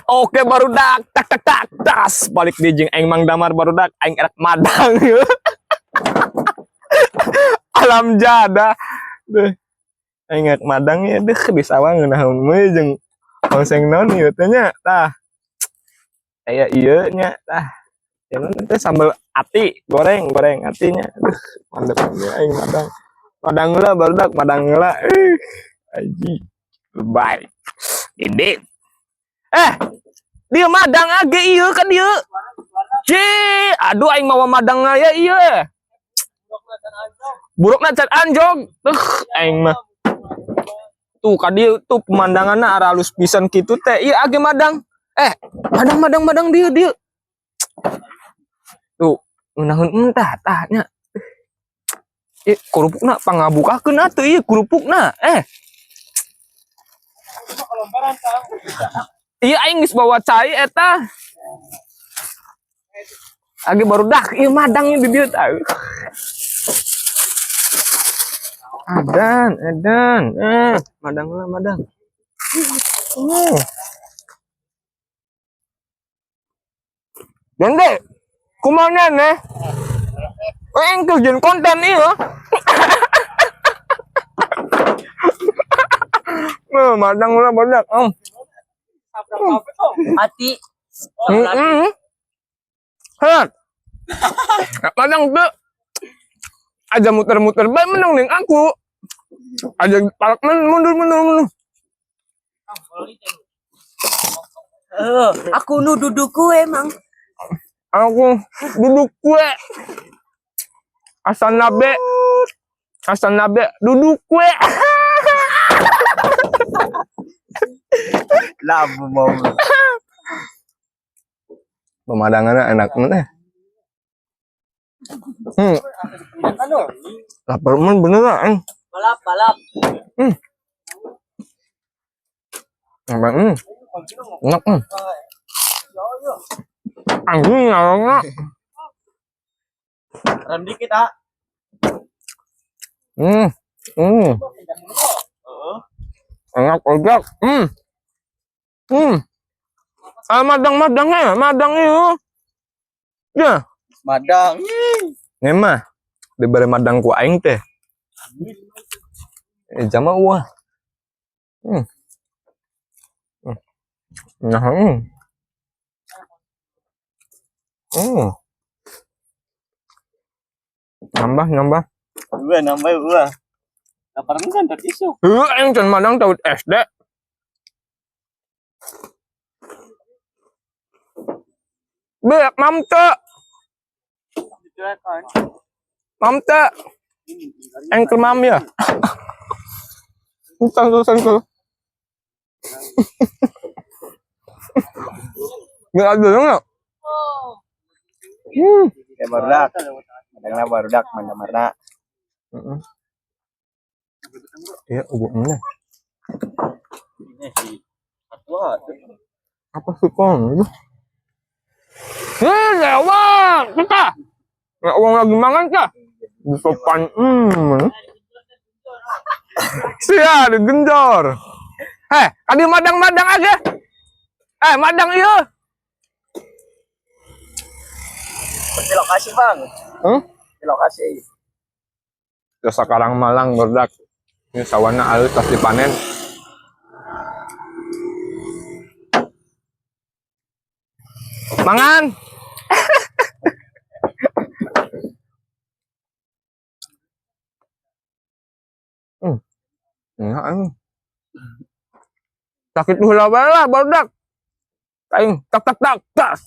Oke barudak, tak tak tak tas balik di jeung aing Mang Damar barudak aing erek madang. Alam jada. Deh. Aing erek madang ya deh di sawah ngeunaheun we jeung oseng naon ieu teh nya tah. Aya ieu nya tah. Ya teh sambal ati goreng atinya. Aduh, mantep aing madang. Madang heula barudak madang heula. Aji. Bye. Ini. Dia madang age ieu kan dieu. Aduh aing mawa madang aya ieu. Burukna can anjog. Aing mah. Tuh ka dieu tuh pemandanganna ara alus pisan kitu teh. Ieu age madang. Madang dieu. Tuh, ngeunaheun entah tah nya. Kerupukna pangabukakeun atuh ieu kerupukna. Iya aing geus bawa cai eta. Age barudak ieu madang di dieu tah. Edan. Madang lah madang. Dende, kumaha nih? Aing kerjain konten ieu. Madang lah barudak. Mati. Madang tuh aja muter-muter bae menang ning aku. Aja palak mundur. Aku nu dudukku emang. Aku duduk kue. Asal nabe duduk kue. Labu mau. Pemandangannya enak banget. Lapar beneran. Balap. Enak. Anjing ngarangna. Rem dikit ah. Enak ojek. Madang ieu. Ya, Madang. nya mah dibere madang ku aing teh. Jama eueuh. Nambah. Nambah. Lapar kan tadi isu. Aing can madang tahu SD. Beak mamte. Engkel mam ya. Tusan ke. Enggak ada enggak? Kayak barudak. Madangna barudak mana-mana. Iya, ubuknya. Ini si Atwa. Apa sih kon? Lewat kita. Nggak uang lagi mangan kah? Di sopan. Sia digenjor. Adi madang aja. Madang iya. Di lokasi bang. Di lokasi. Ya sekarang Malang berdak. Ini sawana alus tas dipanen. Mangan. Sakit heula bae lah barudak. Aing tak tas.